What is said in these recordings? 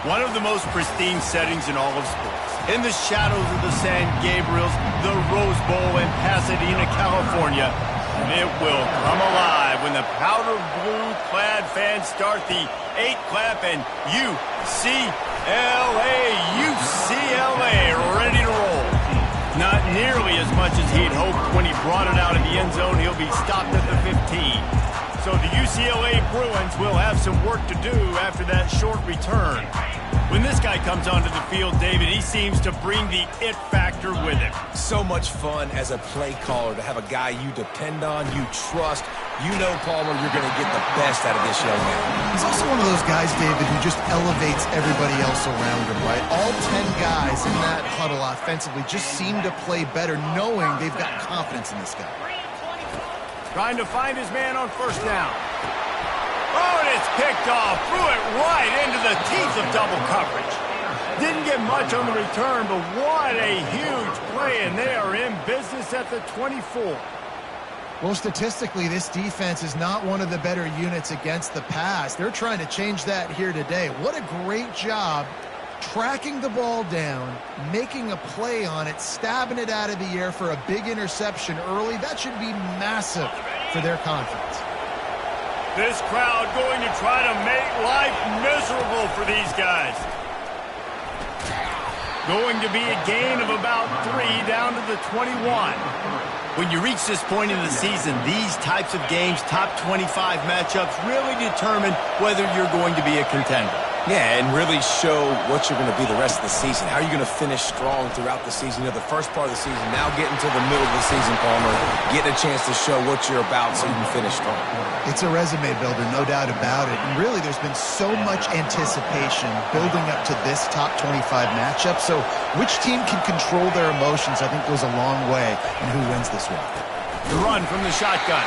One of the most pristine settings in all of sports. In the shadows of the San Gabriels, the Rose Bowl in Pasadena, California. It will come alive when the powder blue-clad fans start the 8-clap and UCLA, ready to roll. Not nearly as much as he'd hoped when he brought it out in the end zone. He'll be stopped at the 15. So the UCLA Bruins will have some work to do after that short return. When this guy comes onto the field, David, he seems to bring the it factor with him. So much fun as a play caller to have a guy you depend on, you trust. You know, Palmer, you're going to get the best out of this young man. He's also one of those guys, David, who just elevates everybody else around him, right? All 10 guys in that huddle offensively just seem to play better knowing they've got confidence in this guy. Trying to find his man on first down. Oh, and it's picked off. Threw it right into the teeth of double coverage. Didn't get much on the return, but what a huge play, and they are in business at the 24. Well, statistically, this defense is not one of the better units against the pass. They're trying to change that here today. What a great job tracking the ball down, making a play on it, stabbing it out of the air for a big interception early. That should be massive for their confidence. This crowd going to try to make life miserable for these guys. Going to be a gain of about 3 down to the 21. When you reach this point in the season, these types of games, top 25 matchups, really determine whether you're going to be a contender. Yeah, and really show what you're going to be the rest of the season. How are you going to finish strong throughout the season? You know, the first part of the season, now getting to the middle of the season, Palmer, getting a chance to show what you're about so you can finish strong. It's a resume builder, no doubt about it. And really, there's been so much anticipation building up to this top 25 matchup. So which team can control their emotions, I think, goes a long way in who wins this one. The run from the shotgun.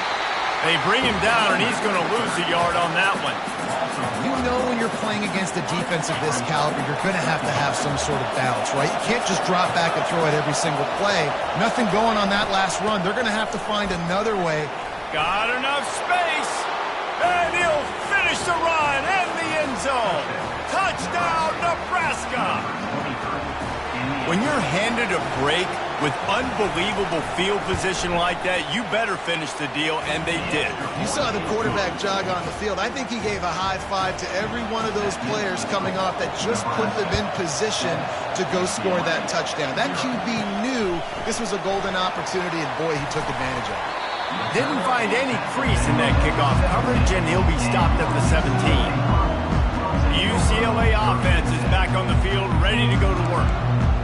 They bring him down, and he's going to lose a yard on that one. You know when you're playing against a defense of this caliber, you're going to have some sort of balance, right? You can't just drop back and throw it every single play. Nothing going on that last run. They're going to have to find another way. Got enough space, and he'll finish the run in the end zone. Touchdown, Nebraska! When you're handed a break with unbelievable field position like that, you better finish the deal, and they did. You saw the quarterback jog on the field. I think he gave a high five to every one of those players coming off that just put them in position to go score that touchdown. That QB knew this was a golden opportunity, and boy, he took advantage of it. Didn't find any crease in that kickoff coverage, and he'll be stopped at the 17. The UCLA offense is back on the field, ready to go to work.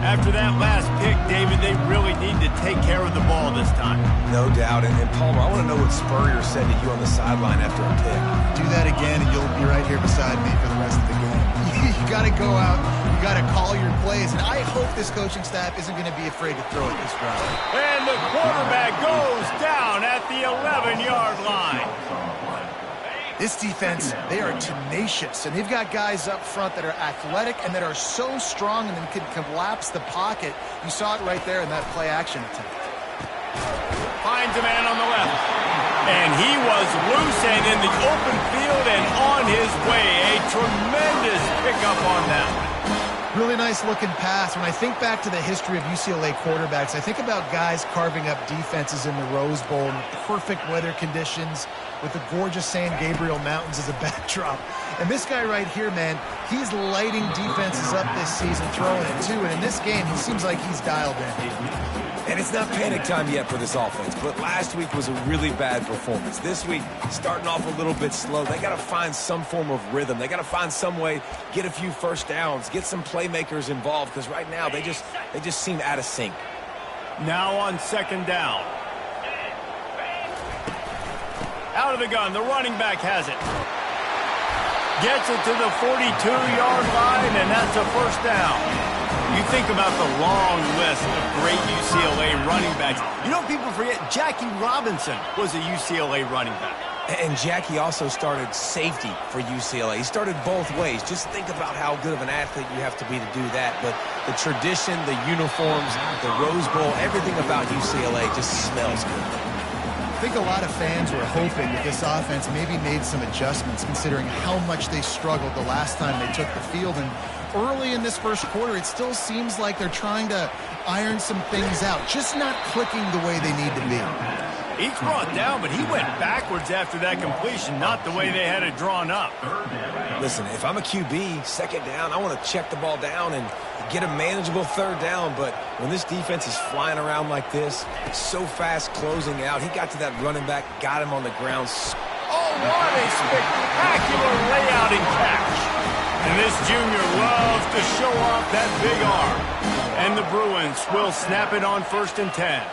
After that last pick, David, they really need to take care of the ball this time. No doubt. And Palmer, I want to know what Spurrier said to you on the sideline after a pick. Do that again, and you'll be right here beside me for the rest of the game. You got to go out. You got to call your plays. And I hope this coaching staff isn't going to be afraid to throw it this drive. And the quarterback goes down at the 11-yard line. This defense, they are tenacious, and they've got guys up front that are athletic and that are so strong and then can collapse the pocket. You saw it right there in that play-action attempt. Finds a man on the left. And he was loose and in the open field and on his way. A tremendous pickup on that one. Really nice looking pass. When I think back to the history of UCLA quarterbacks, I think about guys carving up defenses in the Rose Bowl in perfect weather conditions with the gorgeous San Gabriel Mountains as a backdrop. And this guy right here, man, He's lighting defenses up this season, throwing it too, and in this game, he seems like he's dialed in. And it's not panic time yet for this offense, but last week was a really bad performance. This week, starting off a little bit slow. They got to find some form of rhythm. They got to find some way, get a few first downs, get some playmakers involved, because right now they just seem out of sync. Now on second down. Out of the gun, the running back has it. Gets it to the 42-yard line, and that's a first down. You think about the long list of great UCLA running backs. You know, people forget Jackie Robinson was a UCLA running back. And Jackie also started safety for UCLA. He started both ways. Just think about how good of an athlete you have to be to do that. But the tradition, the uniforms, the Rose Bowl, everything about UCLA just smells good. I think a lot of fans were hoping that this offense maybe made some adjustments considering how much they struggled the last time they took the field. And early in this first quarter, it still seems like they're trying to iron some things out, just not clicking the way they need to be. He's brought down, but he went backwards after that completion, not the way they had it drawn up. Listen, if I'm a QB, second down, I want to check the ball down and get a manageable third down. But when this defense is flying around like this, so fast closing out, he got to that running back, got him on the ground. Oh, what a spectacular layout and catch. And this junior loves to show off that big arm. And the Bruins will snap it on 1st and 10.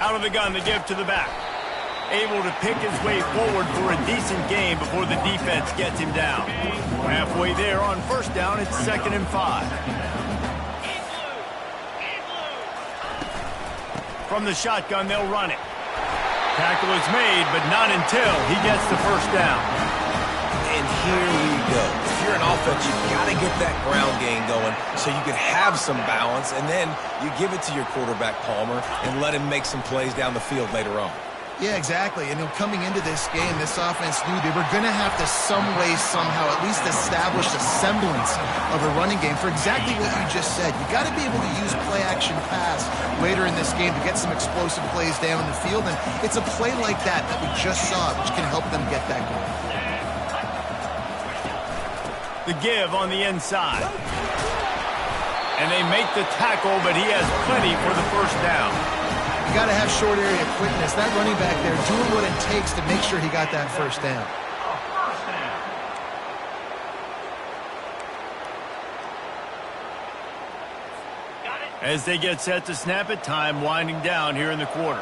Out of the gun, the give to the back. Able to pick his way forward for a decent game before the defense gets him down. Halfway there on first down, it's 2nd and 5. From the shotgun, they'll run it. Tackle is made, but not until he gets the first down. And here we go. If you're an offense, you've got to get that ground game going so you can have some balance, and then you give it to your quarterback, Palmer, and let him make some plays down the field later on. Yeah, exactly. And coming into this game, this offense knew they were going to have to some way, somehow, at least establish a semblance of a running game for exactly what you just said. You got to be able to use play-action pass later in this game to get some explosive plays down the field. And it's a play like that we just saw, which can help them get that going. The give on the inside. And they make the tackle, but he has plenty for the first down. You got to have short area quickness. That running back there doing what it takes to make sure he got that first down. As they get set to snap it, time winding down here in the quarter.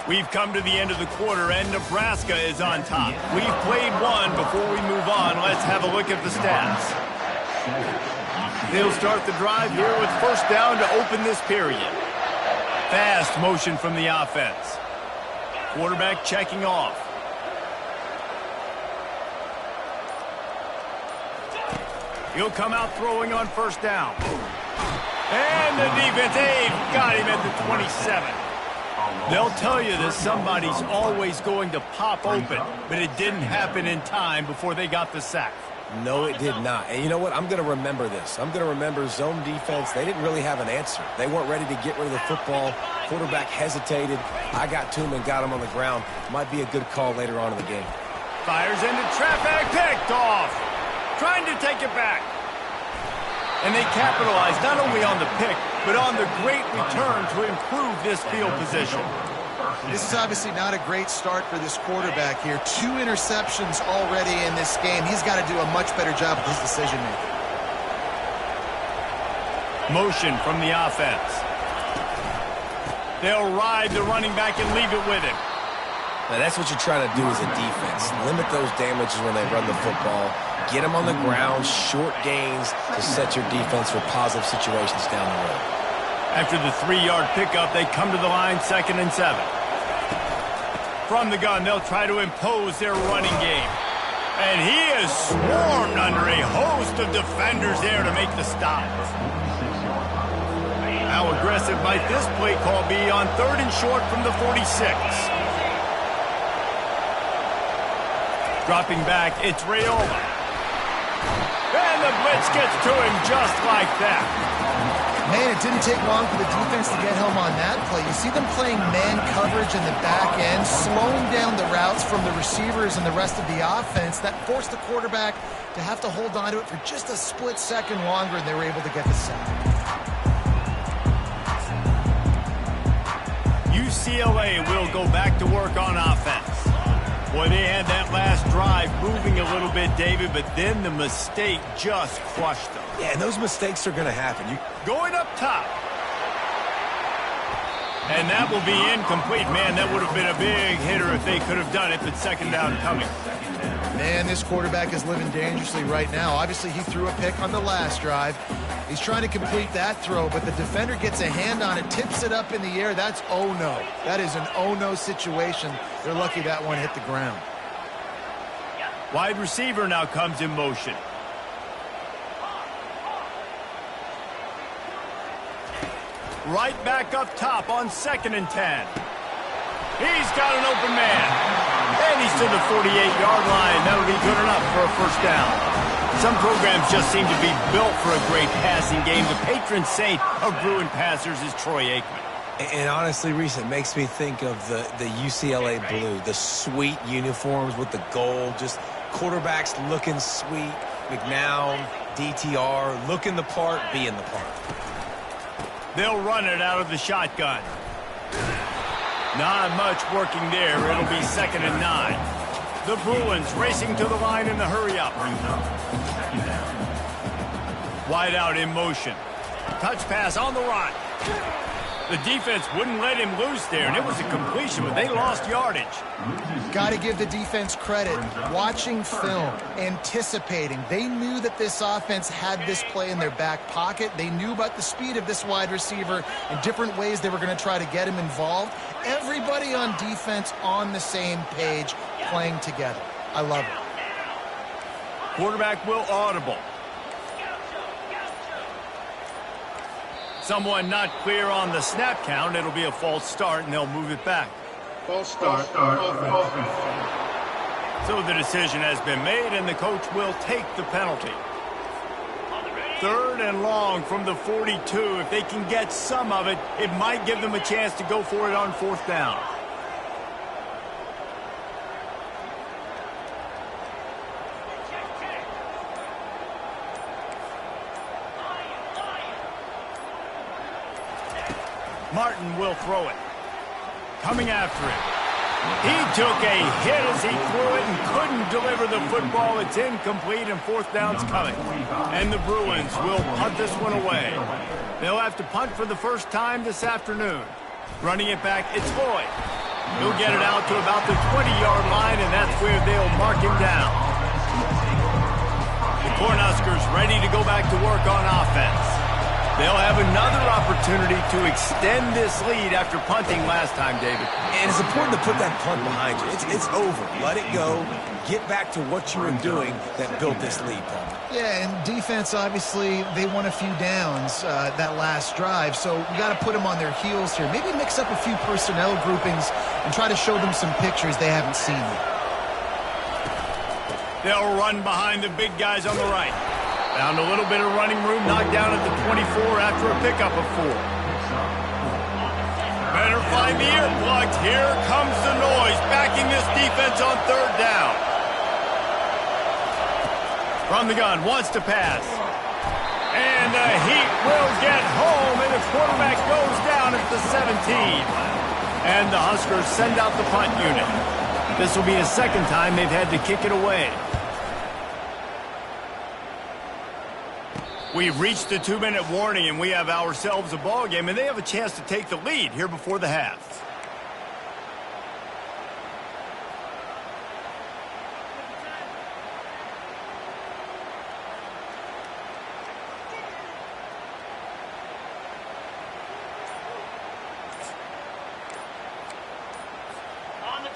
We've come to the end of the quarter, and Nebraska is on top. We've played one. Before we move on, let's have a look at the stats. They'll start the drive here with first down to open this period. Fast motion from the offense. Quarterback checking off. He'll come out throwing on first down. And the defense, got him at the 27. They'll tell you that somebody's always going to pop open, but it didn't happen in time before they got the sack. No, it did not. And you know what? I'm going to remember this. I'm going to remember zone defense. They didn't really have an answer. They weren't ready to get rid of the football. Quarterback hesitated. I got to him and got him on the ground. Might be a good call later on in the game. Fires into traffic, picked off. Trying to take it back. And they capitalized not only on the pick, but on the great return to improve this field position. This is obviously not a great start for this quarterback here. 2 interceptions already in this game. He's got to do a much better job with his decision-making. Motion from the offense. They'll ride the running back and leave it with him. Now, that's what you're trying to do as a defense. Limit those damages when they run the football. Get them on the ground, short gains to set your defense for positive situations down the road. After the 3-yard pickup, they come to the line, 2nd and 7. From the gun, they'll try to impose their running game. And he is swarmed under a host of defenders there to make the stop. How aggressive might this play call be on 3rd and short from the 46? Dropping back, it's Raiola. And the blitz gets to him just like that. Man, it didn't take long for the defense to get home on that play. You see them playing man coverage in the back end, slowing down the routes from the receivers and the rest of the offense. That forced the quarterback to have to hold on to it for just a split second longer, and they were able to get the sack. UCLA will go back to work on offense. Boy, they had that last drive moving a little bit, David, but then the mistake just crushed them. Yeah, and those mistakes are going to happen. Going up top. And that will be incomplete. Man, that would have been a big hitter if they could have done it, but second down coming. Man, this quarterback is living dangerously right now. Obviously, he threw a pick on the last drive. He's trying to complete that throw, but the defender gets a hand on it, tips it up in the air. That's oh no. That is an oh no situation. They're lucky that one hit the ground. Wide receiver now comes in motion. Right back up top on 2nd and 10. He's got an open man. And he's to the 48-yard line. That'll be good enough for a first down. Some programs just seem to be built for a great passing game. The patron saint of Bruin passers is Troy Aikman. And honestly, Reese, it makes me think of the UCLA blue, the sweet uniforms with the gold, just quarterbacks looking sweet. McNown, DTR, looking the part, being the part. They'll run it out of the shotgun. Not much working there. It'll be 2nd and 9. The Bruins racing to the line in the hurry-up. Wide out in motion. Touch pass on the run. The defense wouldn't let him loose there, and it was a completion, but they lost yardage. Got to give the defense credit. Watching film, anticipating. They knew that this offense had this play in their back pocket. They knew about the speed of this wide receiver and different ways they were going to try to get him involved. Everybody on defense on the same page, playing together. I love it. Quarterback will audible. Someone not clear on the snap count. It'll be a false start, and they'll move it back. False start. So the decision has been made, and the coach will take the penalty. 3rd and long from the 42. If they can get some of it, it might give them a chance to go for it on 4th down. Martin will throw it. Coming after it. He took a hit as he threw it and couldn't deliver the football. It's incomplete, and 4th down's coming. And the Bruins will punt this one away. They'll have to punt for the first time this afternoon. Running it back, it's Floyd. He'll get it out to about the 20-yard line, and that's where they'll mark him down. The Cornhuskers ready to go back to work on offense. They'll have another opportunity to extend this lead after punting last time, David. And it's important to put that punt behind you. It's over. Let it go. Get back to what you were doing that built this lead, Paul. Yeah, and defense, obviously, they won a few downs that last drive, so we got to put them on their heels here. Maybe mix up a few personnel groupings and try to show them some pictures they haven't seen yet. They'll run behind the big guys on the right. Found a little bit of running room, knocked down at the 24 after a pickup of 4. Better find the earplugs. Here comes the noise, backing this defense on 3rd down. From the gun, wants to pass. And the Heat will get home, and the quarterback goes down at the 17. And the Huskers send out the punt unit. This will be the 2nd time they've had to kick it away. We've reached the 2-minute warning, and we have ourselves a ball game, and they have a chance to take the lead here before the half.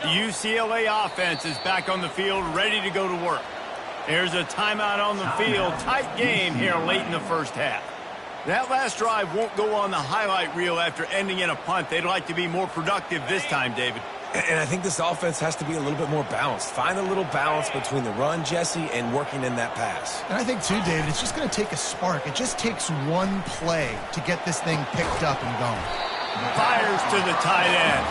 The UCLA offense is back on the field, ready to go to work. There's a timeout on the field. Tight game here late in the first half. That last drive won't go on the highlight reel after ending in a punt. They'd like to be more productive this time, David. And I think this offense has to be a little bit more balanced. Find a little balance between the run, Jesse, and working in that pass. And I think, too, David, it's just going to take a spark. It just takes one play to get this thing picked up and going. Fires to the tight end.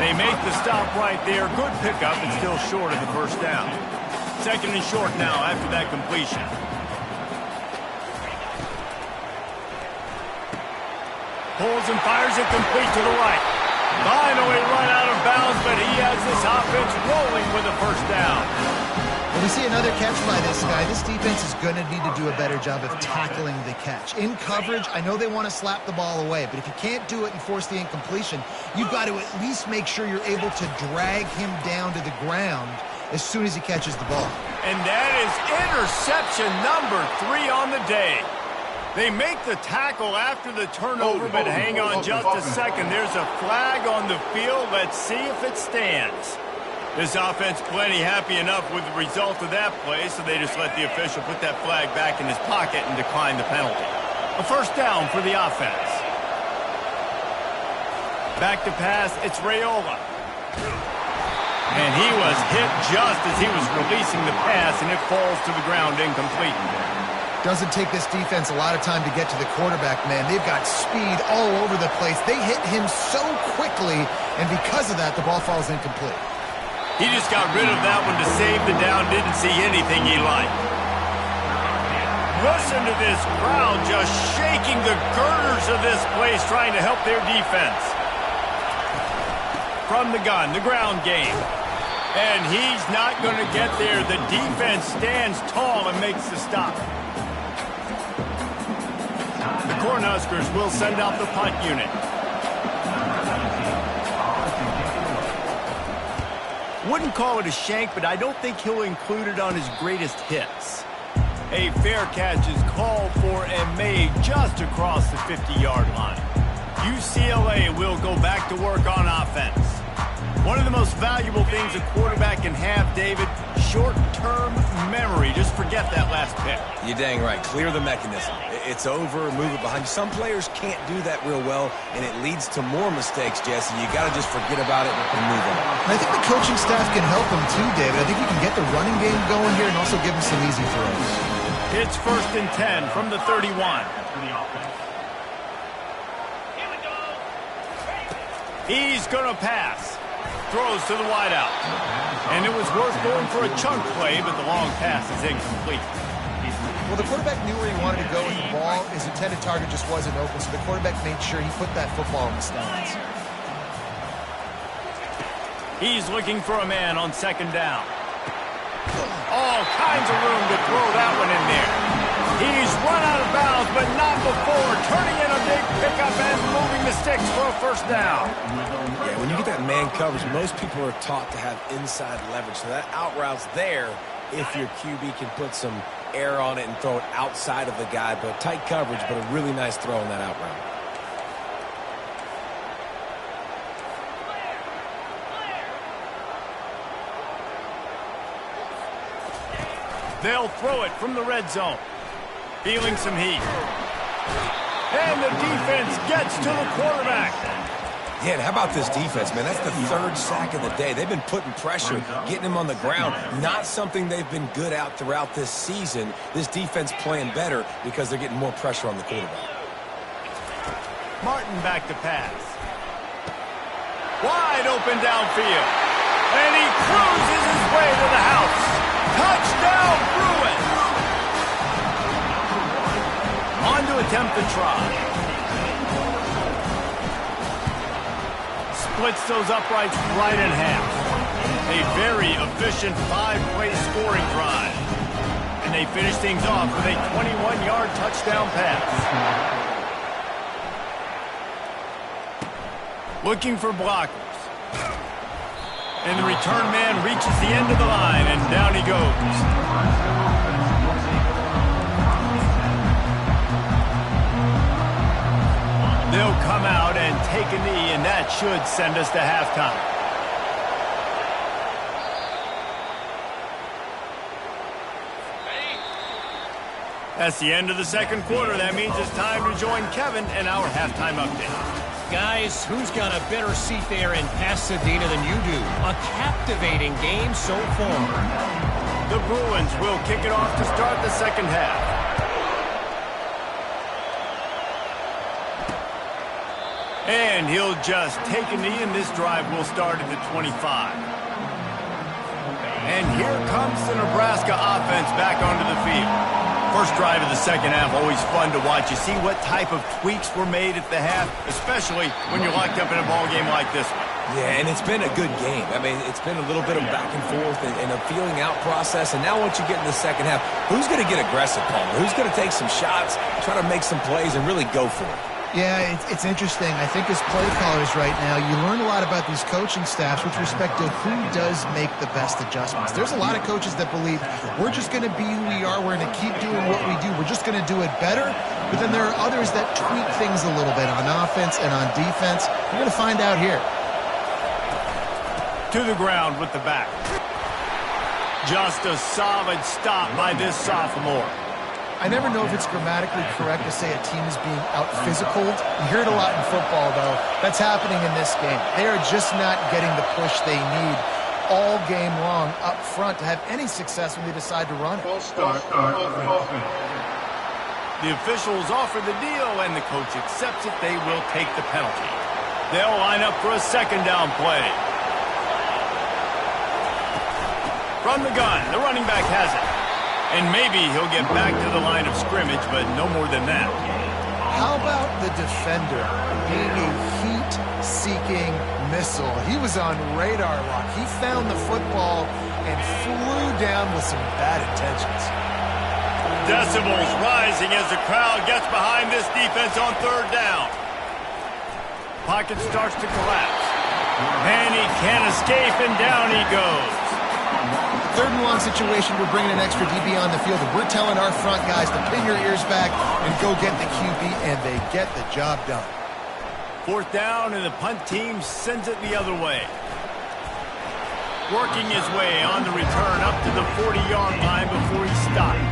They make the stop right there. Good pickup, and still short of the first down. Second and short now after that completion. Pulls and fires it complete to the right. Finally run out of bounds, but he has this offense rolling with a first down. When we see another catch by this guy, this defense is going to need to do a better job of tackling the catch. In coverage, I know they want to slap the ball away, but if you can't do it and force the incompletion, you've got to at least make sure you're able to drag him down to the ground as soon as he catches the ball. And that is interception number 3 on the day. They make the tackle after the turnover, but hang on just a second. There's a flag on the field. Let's see if it stands. This offense plenty happy enough with the result of that play, so they just let the official put that flag back in his pocket and decline the penalty. A first down for the offense. Back to pass, it's Raiola. And he was hit just as he was releasing the pass, and it falls to the ground incomplete. Doesn't take this defense a lot of time to get to the quarterback, man. They've got speed all over the place. They hit him so quickly, and because of that, the ball falls incomplete. He just got rid of that one to save the down. Didn't see anything he liked. Listen to this crowd just shaking the girders of this place, trying to help their defense. From the gun, the ground game. And he's not going to get there. The defense stands tall and makes the stop. The Cornhuskers will send out the punt unit. Wouldn't call it a shank, but I don't think he'll include it on his greatest hits. A fair catch is called for and made just across the 50-yard line. UCLA will go back to work on offense. One of the most valuable things a quarterback can have, David, short-term memory. Just forget that last pick. You're dang right. Clear the mechanism. It's over, move it behind you. Some players can't do that real well, and it leads to more mistakes, Jesse. You got to just forget about it and move on. And I think the coaching staff can help him too, David. I think you can get the running game going here and also give him some easy throws. It's 1st and 10 from the 31. He's going to pass. Throws to the wideout. And it was worth going for a chunk play, but the long pass is incomplete. Well, the quarterback knew where he wanted to go with the ball. His intended target just wasn't open, so the quarterback made sure he put that football in the stands. He's looking for a man on second down. All kinds of room to throw that one in there. He's run out of bounds, but not before. Turning in a big pickup and moving the sticks for a first down. Yeah, when you get that man coverage, most people are taught to have inside leverage. So that out route's there if your QB can put some air on it and throw it outside of the guy. But tight coverage, but a really nice throw on that out route. They'll throw it from the red zone. Feeling some heat. And the defense gets to the quarterback. Yeah, and how about this defense, man? That's the 3rd sack of the day. They've been putting pressure, getting him on the ground. Not something they've been good at throughout this season. This defense playing better because they're getting more pressure on the quarterback. Martin back to pass. Wide open downfield. And he cruises his way to the house. Touchdown, Bruins! On to attempt the try. Splits those uprights right in half. A very efficient 5-play scoring drive. And they finish things off with a 21-yard touchdown pass. Looking for blockers. And the return man reaches the end of the line, and down he goes. They'll come out and take a knee, and that should send us to halftime. That's the end of the second quarter. That means it's time to join Kevin in our halftime update. Guys, who's got a better seat there in Pasadena than you do? A captivating game so far. The Bruins will kick it off to start the second half. And he'll just take a knee, and this drive will start at the 25. And here comes the Nebraska offense back onto the field. First drive of the second half, always fun to watch. You see what type of tweaks were made at the half, especially when you're locked up in a ball game like this one. Yeah, and it's been a good game. I mean, it's been a little bit of back and forth and a feeling out process. And now once you get in the second half, who's going to get aggressive, Palmer? Who's going to take some shots, try to make some plays, and really go for it? Yeah, it's interesting. I think as play callers right now, you learn a lot about these coaching staffs with respect to who does make the best adjustments. There's a lot of coaches that believe we're just going to be who we are. We're going to keep doing what we do. We're just going to do it better. But then there are others that tweak things a little bit on offense and on defense. We're going to find out here. To the ground with the back. Just a solid stop by this sophomore. I never know if it's grammatically correct to say a team is being out-physicaled. You hear it a lot in football, though. That's happening in this game. They are just not getting the push they need all game long up front to have any success when they decide to run it. The officials offer the deal, and the coach accepts it. They will take the penalty. They'll line up for a second down play. From the gun, the running back has it. And maybe he'll get back to the line of scrimmage, but no more than that. How about the defender being a heat-seeking missile? He was on radar lock. He found the football and flew down with some bad intentions. Decibels rising as the crowd gets behind this defense on third down. Pocket starts to collapse. And he can't escape, and down he goes. Third and long situation, we're bringing an extra DB on the field, and we're telling our front guys to pin your ears back and go get the QB, and they get the job done. Fourth down, and the punt team sends it the other way. Working his way on the return up to the 40-yard line before he stopped.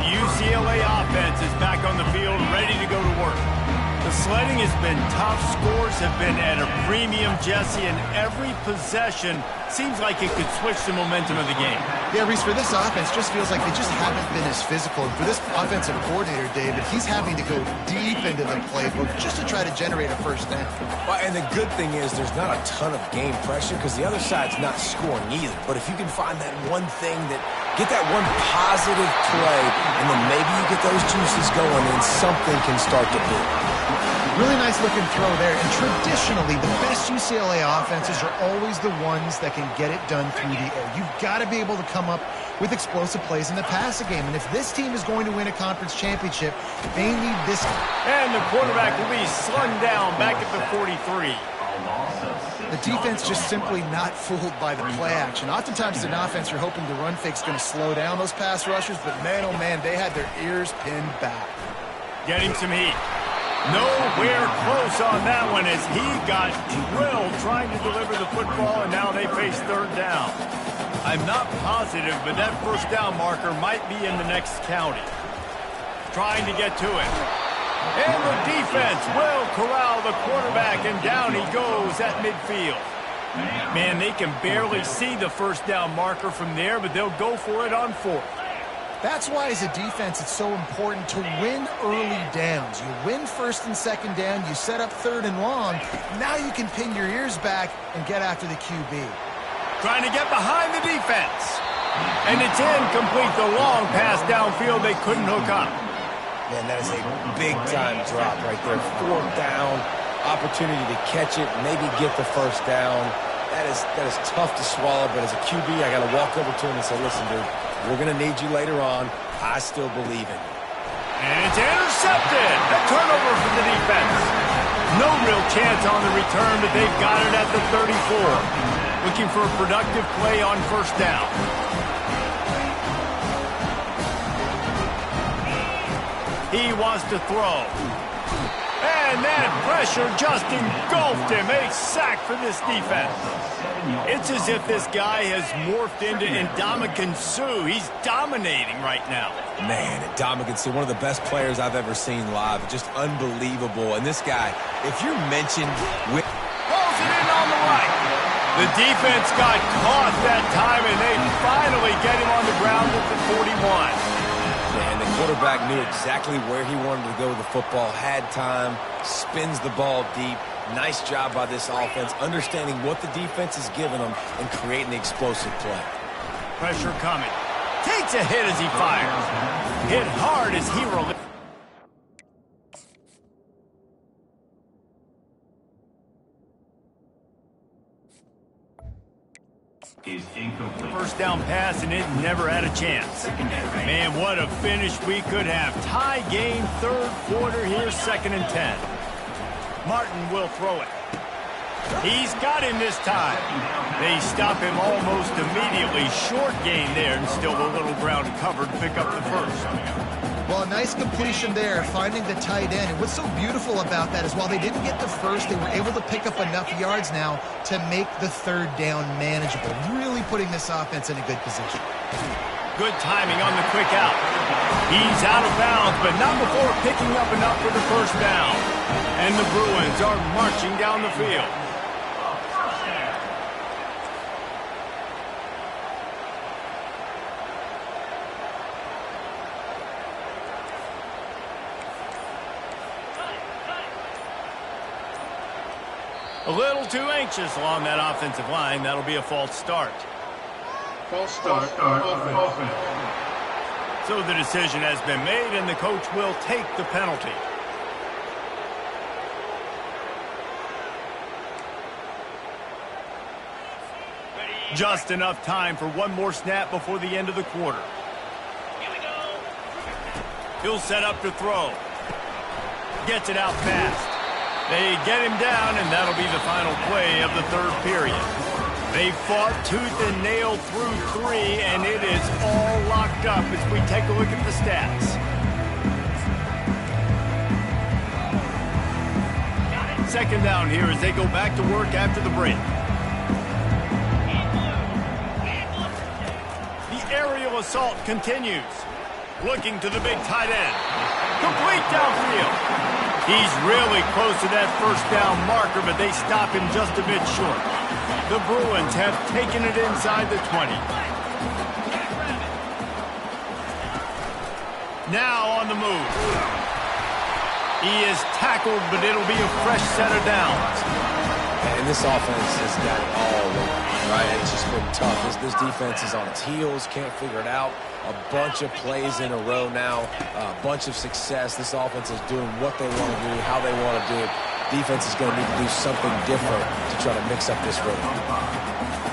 The UCLA offense is back on the field, ready to go to work. The sledding has been tough. Scores have been at a premium, Jesse, and every possession seems like it could switch the momentum of the game. Yeah, Reese, for this offense, just feels like they just haven't been as physical. And for this offensive coordinator, David, he's having to go deep into the playbook just to try to generate a first down. Well, and the good thing is there's not a ton of game pressure because the other side's not scoring either. But if you can find that one thing get that one positive play, and then maybe you get those juices going and something can start to build. Really nice looking throw there. And traditionally, the best UCLA offenses are always the ones that can get it done through the air. You've got to be able to come up with explosive plays in the passing game. And if this team is going to win a conference championship, they need this. And the quarterback will be slung down back at the 43. The defense just simply not fooled by the play action. Oftentimes, an offense you're hoping the run fake's going to slow down those pass rushers, but man, oh man, they had their ears pinned back. Getting some heat. Nowhere close on that one as he got drilled trying to deliver the football, and now they face third down. I'm not positive, but that first down marker might be in the next county. Trying to get to it. And the defense will corral the quarterback, and down he goes at midfield. Man, they can barely see the first down marker from there, but they'll go for it on fourth. That's why, as a defense, it's so important to win early downs. You win first and second down, you set up third and long. Now you can pin your ears back and get after the QB. Trying to get behind the defense. And it's incomplete. The long pass downfield, they couldn't hook up. Man, that is a big-time drop right there. Fourth down, opportunity to catch it, maybe get the first down. That is tough to swallow, but as a QB, I got to walk over to him and say, listen, dude, we're going to need you later on. I still believe in you. And it's intercepted. A turnover for the defense. No real chance on the return, but they've got it at the 34. Looking for a productive play on first down. He wants to throw. And that pressure just engulfed him. A sack for this defense. It's as if this guy has morphed into Ndamukong Suh. He's dominating right now. Man, Ndamukong Suh, one of the best players I've ever seen live. Just unbelievable. And this guy, if you're mentioned with... Pulls it in on the right. The defense got caught that time, and they finally get him on the ground at the 41. And the quarterback knew exactly where he wanted to go with the football, had time, spins the ball deep. Nice job by this offense, understanding what the defense is giving them and creating the explosive play. Pressure coming. Takes a hit as he fires. Hit hard as he releases. Is incomplete. First down pass, and it never had a chance. Man, what a finish we could have. Tie game, third quarter here, 2nd and 10. Martin will throw it. He's got him this time. They stop him almost immediately. Short gain there, and still a little ground covered to pick up the first. Well, a nice completion there, finding the tight end. And what's so beautiful about that is while they didn't get the first, they were able to pick up enough yards now to make the third down manageable. Really putting this offense in a good position. Good timing on the quick out. He's out of bounds, but not before picking up enough for the first down. And the Bruins are marching down the field. A little too anxious along that offensive line. That'll be a false start. False start offense. So the decision has been made, and the coach will take the penalty. Just enough time for one more snap before the end of the quarter. He'll set up to throw. Gets it out fast. They get him down, and that'll be the final play of the third period. They fought tooth and nail through 3, and it is all locked up as we take a look at the stats. Second down here as they go back to work after the break. The aerial assault continues. Looking to the big tight end. Complete downfield. He's really close to that first down marker, but they stop him just a bit short. The Bruins have taken it inside the 20. Now on the move. He is tackled, but it'll be a fresh set of downs. And this offense has got it all right. It's just been tough. This defense is on its heels, can't figure it out. A bunch of plays in a row now, a bunch of success. This offense is doing what they want to do, how they want to do it. Defense is going to need to do something different to try to mix up this rhythm.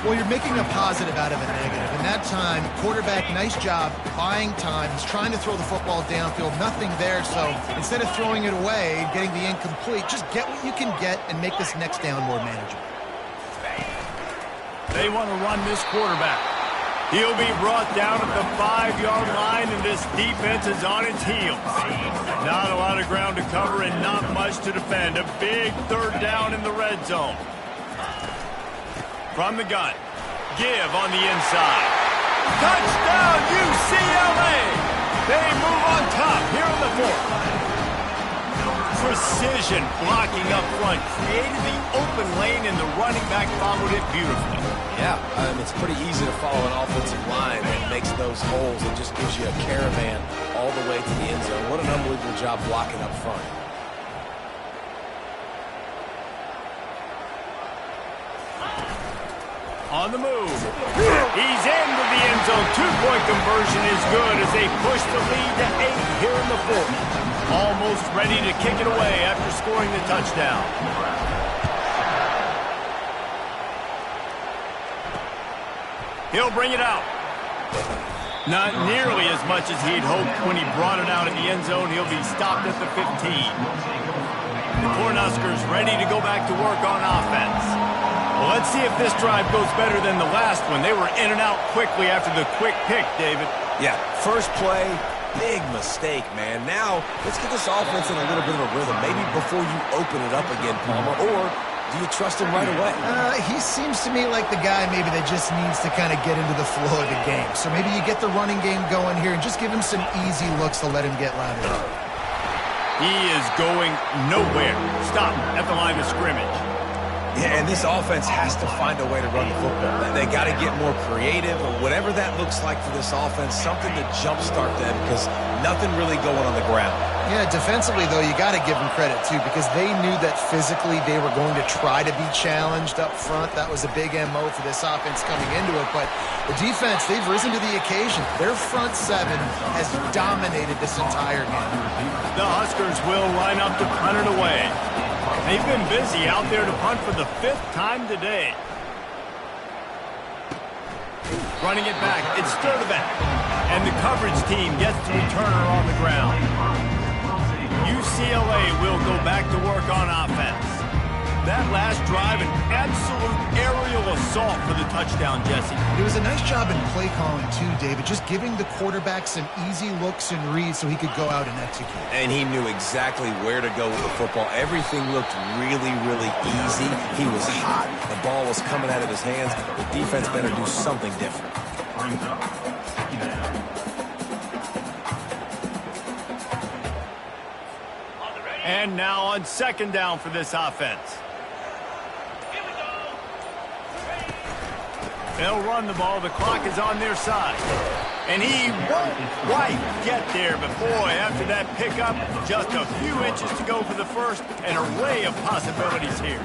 Well, you're making a positive out of a negative. And that time, quarterback, nice job, buying time. He's trying to throw the football downfield, nothing there. So instead of throwing it away, getting the incomplete, just get what you can get and make this next down more manageable. They want to run this quarterback. He'll be brought down at the 5-yard line, and this defense is on its heels. Not a lot of ground to cover and not much to defend. A big third down in the red zone. From the gun. Give on the inside. Touchdown, UCLA! They move on top here in the fourth. Precision blocking up front. Created the open lane, and the running back followed it beautifully. Yeah, it's pretty easy to follow an offensive line that makes those holes and just gives you a caravan all the way to the end zone. What an unbelievable job blocking up front. On the move. He's into the end zone. Two-point conversion is good as they push the lead to 8 here in the fourth. Almost ready to kick it away after scoring the touchdown. He'll bring it out. Not nearly as much as he'd hoped when he brought it out in the end zone. He'll be stopped at the 15. The Cornhuskers ready to go back to work on offense. Well, let's see if this drive goes better than the last one. They were in and out quickly after the quick pick, David. Yeah, first play, big mistake, man. Now, let's get this offense in a little bit of a rhythm. Maybe before you open it up again, Palmer, or do you trust him right away? He seems to me like the guy maybe that just needs to kind of get into the flow of the game. So maybe you get the running game going here and just give him some easy looks to let him get lathered up. He is going nowhere. Stop at the line of scrimmage. Yeah, and this offense has to find a way to run the football. They got to get more creative, or whatever that looks like for this offense, something to jumpstart them, because nothing really going on the ground. Yeah, defensively, though, you got to give them credit, too, because they knew that physically they were going to try to be challenged up front. That was a big MO for this offense coming into it. But the defense, they've risen to the occasion. Their front seven has dominated this entire game. The Huskers will line up to punt it away. They've been busy out there to punt for the 5th time today. Running it back, it's Sturdivant. And the coverage team gets the returner on the ground. UCLA will go back to work on offense. That last drive, an absolute aerial assault for the touchdown, Jesse. It was a nice job in play calling, too, David, just giving the quarterback some easy looks and reads so he could go out and execute. And he knew exactly where to go with the football. Everything looked really, really easy. He was hot. The ball was coming out of his hands. The defense better do something different. And now on 2nd down for this offense. They'll run the ball. The clock is on their side. And he won't quite get there. But, boy, after that pickup, just a few inches to go for the first. An array of possibilities here.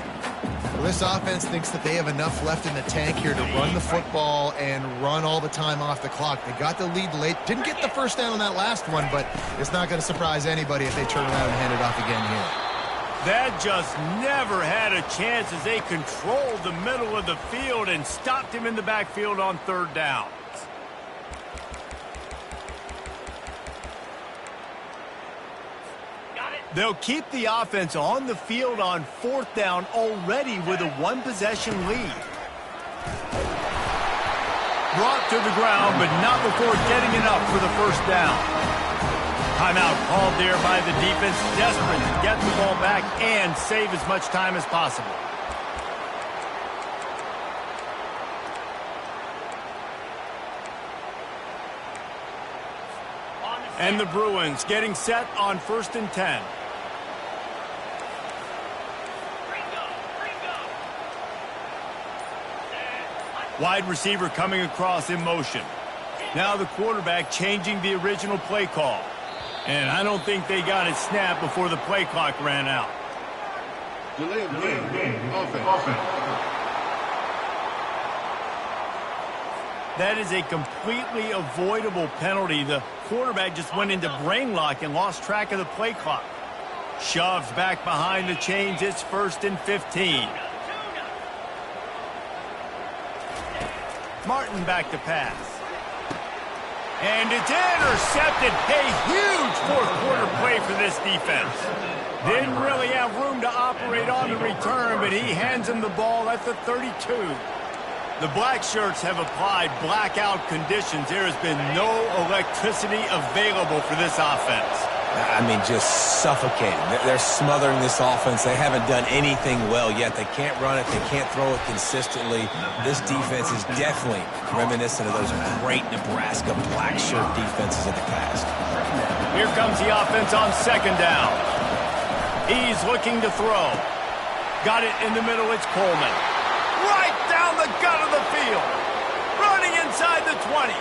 Well, this offense thinks that they have enough left in the tank here to run the football and run all the time off the clock. They got the lead late. Didn't get the first down on that last one, but it's not going to surprise anybody if they turn around and hand it off again here. That just never had a chance as they controlled the middle of the field and stopped him in the backfield on 3rd down. They'll keep the offense on the field on 4th down already with a 1-possession lead. Brought to the ground, but not before getting it up for the 1st down. Timeout called there by the defense, desperate to get the ball back and save as much time as possible. And the Bruins getting set on 1st and 10. Wide receiver coming across in motion. Now the quarterback changing the original play call. And I don't think they got it snapped before the play clock ran out. Delay of game. Offense. That is a completely avoidable penalty. The quarterback just went into brain lock and lost track of the play clock. Shoves back behind the chains. It's 1st and 15. Martin back to pass. And it's intercepted. A huge 4th-quarter play for this defense. Didn't really have room to operate on the return, but he hands him the ball at the 32. The black shirts have applied blackout conditions. There has been no electricity available for this offense. I mean, just suffocating. They're smothering this offense. They haven't done anything well yet. They can't run it. They can't throw it consistently. This defense is definitely reminiscent of those great Nebraska black shirt defenses of the past. Here comes the offense on 2nd down. He's looking to throw. Got it in the middle. It's Coleman. Right down the gut of the field. Running inside the 20.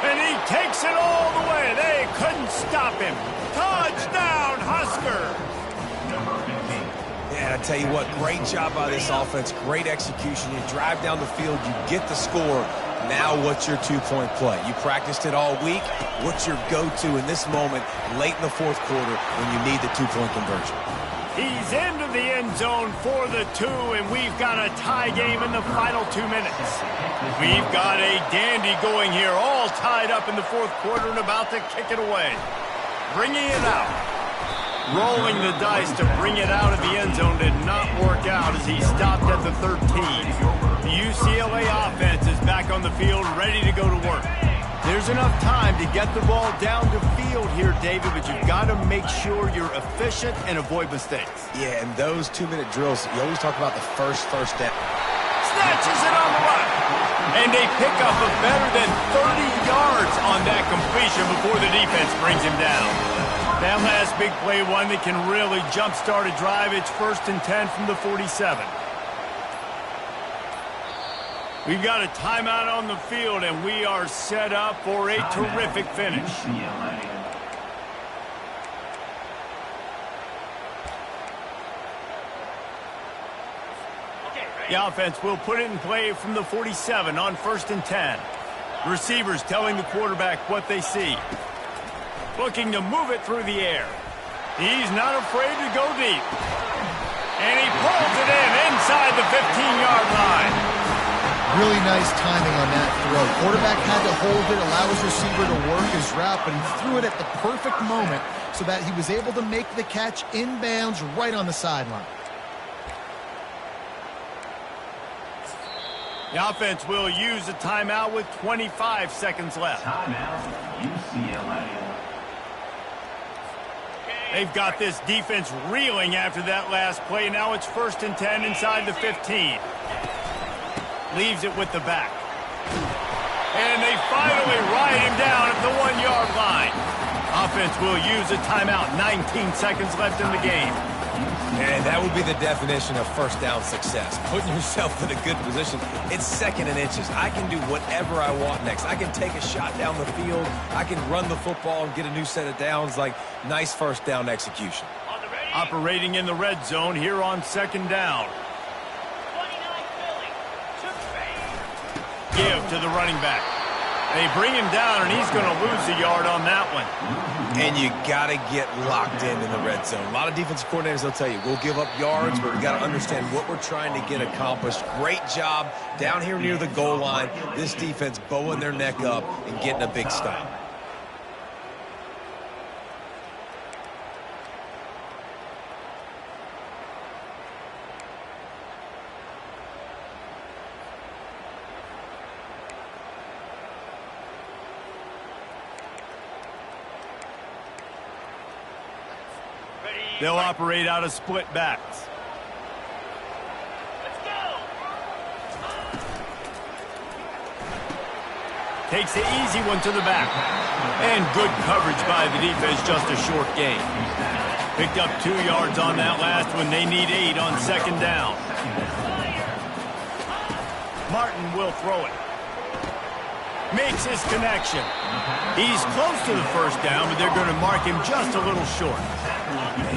And he takes it all the way. They couldn't stop him. Touchdown, Husker! Yeah, I tell you what, great job by this offense. Great execution. You drive down the field, you get the score. Now what's your 2-point play? You practiced it all week. What's your go-to in this moment late in the 4th quarter when you need the 2-point conversion? He's into the end zone for the 2, and we've got a tie game in the final 2 minutes. We've got a dandy going here, all tied up in the 4th quarter and about to kick it away. Bringing it out. Rolling the dice to bring it out of the end zone did not work out as he stopped at the 13. The UCLA offense is back on the field, ready to go to work. There's There's enough time to get the ball down the field here, David, but you've got to make sure you're efficient and avoid mistakes. Yeah, and those 2-minute drills, you always talk about the first down. Snatches it on the run. And they pick up a better than 30 yards on that completion before the defense brings him down. That last big play, one that can really jumpstart a drive. It's 1st and 10 from the 47. We've got a timeout on the field, and we are set up for a terrific finish. The offense will put it in play from the 47 on 1st and 10. Receivers telling the quarterback what they see. Looking to move it through the air. He's not afraid to go deep. And he pulls it in inside the 15-yard line. Really nice timing on that throw. Quarterback had to hold it, allow his receiver to work his route, but he threw it at the perfect moment so that he was able to make the catch inbounds right on the sideline. The offense will use a timeout with 25 seconds left. Timeout, UCLA. They've got this defense reeling after that last play. Now it's 1st and 10 inside the 15. Leaves it with the back. And they finally ride him down at the 1-yard line. Offense will use a timeout. 19 seconds left in the game. And that would be the definition of first down success. Putting yourself in a good position. It's 2nd and inches. I can do whatever I want next. I can take a shot down the field. I can run the football and get a new set of downs. Like, nice first down execution. Operating in the red zone here on 2nd down. Give to the running back. They bring him down, and he's going to lose a yard on that one. And you got to get locked in the red zone. A lot of defensive coordinators, they'll tell you, we'll give up yards, but we got to understand what we're trying to get accomplished. Great job down here near the goal line. This defense bowing their neck up and getting a big stop. They'll operate out of split backs. Let's go. Takes the easy one to the back. And good coverage by the defense, just a short gain. Picked up 2 yards on that last one. They need 8 on 2nd down. Martin will throw it. Makes his connection. He's close to the first down, but they're going to mark him just a little short.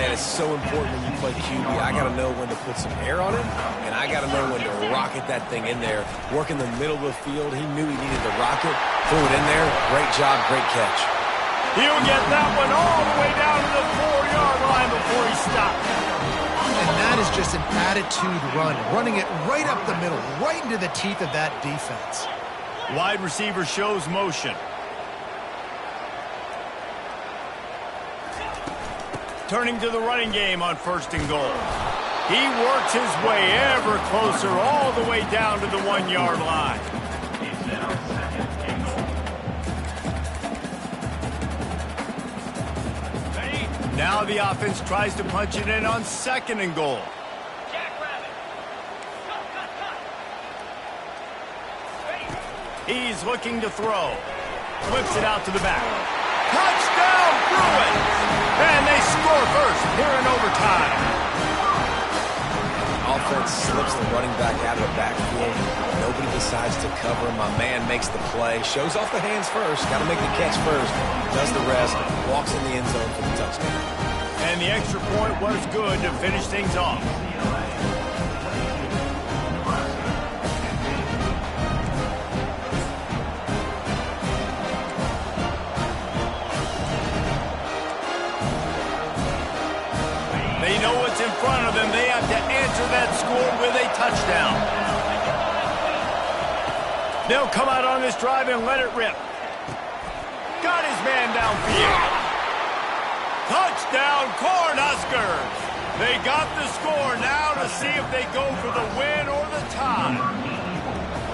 Man, it's so important when you play QB. I got to know when to put some air on it, and I got to know when to rocket that thing in there. Work in the middle of the field. He knew he needed to rocket. Threw it in there. Great job, great catch. He'll get that one all the way down to the 4-yard line before he stops. And that is just an attitude run, running it right up the middle, right into the teeth of that defense. Wide receiver shows motion. Turning to the running game on 1st and goal. He works his way ever closer all the way down to the 1-yard line. Now the offense tries to punch it in on 2nd and goal. He's looking to throw. Flips it out to the back. Touchdown, Bruins! And they score first here in overtime. Offense slips the running back out of the backfield. Nobody decides to cover him. My man makes the play. Shows off the hands first. Got to make the catch first. Does the rest. Walks in the end zone for the touchdown. And the extra point was good to finish things off. They know what's in front of them. They have to answer that score with a touchdown. They'll come out on this drive and let it rip. Got his man downfield. Touchdown, Cornhuskers. They got the score now to see if they go for the win or the tie.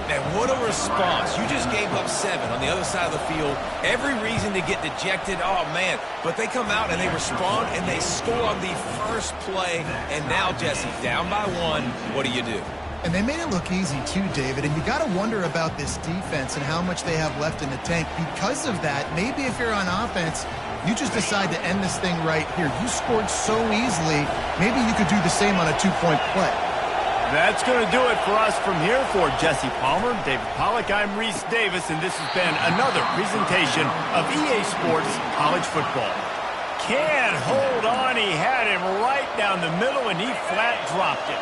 Man, what a response. You just gave up 7 on the other side of the field. Every reason to get dejected. Oh, man. But they come out and they respond and they score on the first play. And now, Jesse, down by 1. What do you do? And they made it look easy too, David. And you got to wonder about this defense and how much they have left in the tank. Because of that, maybe if you're on offense, you just decide to end this thing right here. You scored so easily, maybe you could do the same on a 2-point play. That's going to do it for us from here. For Jesse Palmer, David Pollack, I'm Reese Davis, and this has been another presentation of EA Sports College Football. Can't hold on. He had him right down the middle, and he flat dropped it.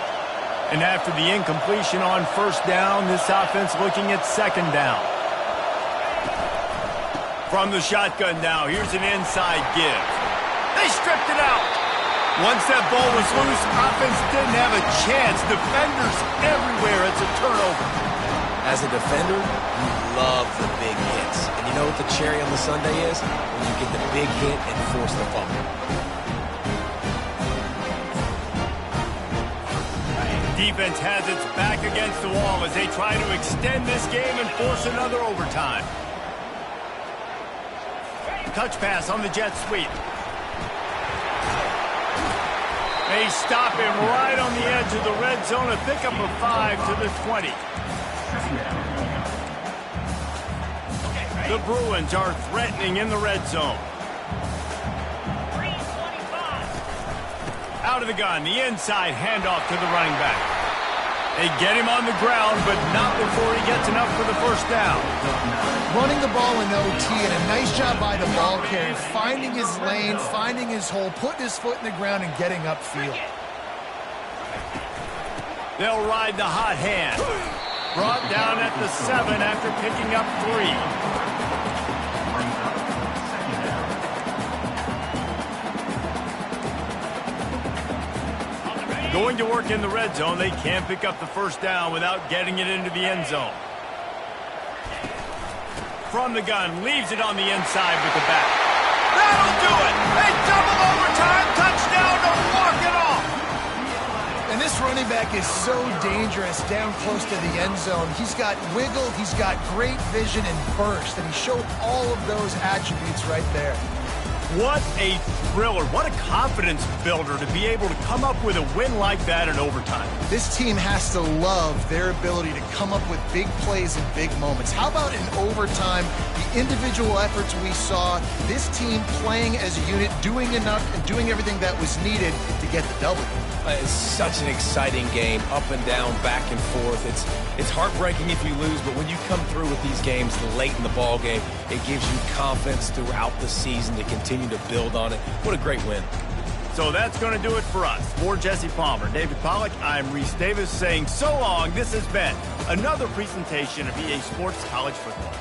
And after the incompletion on first down, this offense looking at second down. From the shotgun now, here's an inside give. They stripped it out. Once that ball was loose, offense didn't have a chance. Defenders everywhere. It's a turnover. As a defender, you love the big hits. And you know what the cherry on the sundae is? When you get the big hit and force the fumble. Defense has its back against the wall as they try to extend this game and force another overtime. Touch pass on the jet sweep. They stop him right on the edge of the red zone. A pickup of 5 to the 20. The Bruins are threatening in the red zone. Out of the gun, the inside handoff to the running back. They get him on the ground, but not before he gets enough for the first down. Running the ball in OT, and a nice job by the ball carrier, finding his lane, finding his hole, putting his foot in the ground, and getting upfield. They'll ride the hot hand. Brought down at the 7 after picking up 3. Going to work in the red zone. They can't pick up the first down without getting it into the end zone. From the gun, leaves it on the inside with the back. That'll do it! A double overtime touchdown to walk it off! And this running back is so dangerous down close to the end zone. He's got wiggle, he's got great vision and burst, and he showed all of those attributes right there. What a thriller. What a confidence builder to be able to come up with a win like that in overtime. This team has to love their ability to come up with big plays and big moments. How about in overtime, the individual efforts we saw, this team playing as a unit, doing enough and doing everything that was needed to get the W. It's such an exciting game, up and down, back and forth. It's heartbreaking if you lose, but when you come through with these games late in the ball game, it gives you confidence throughout the season to continue to build on it. What a great win. So that's going to do it for us. For Jesse Palmer, David Pollack, I'm Reese Davis saying so long. This has been another presentation of EA Sports College Football.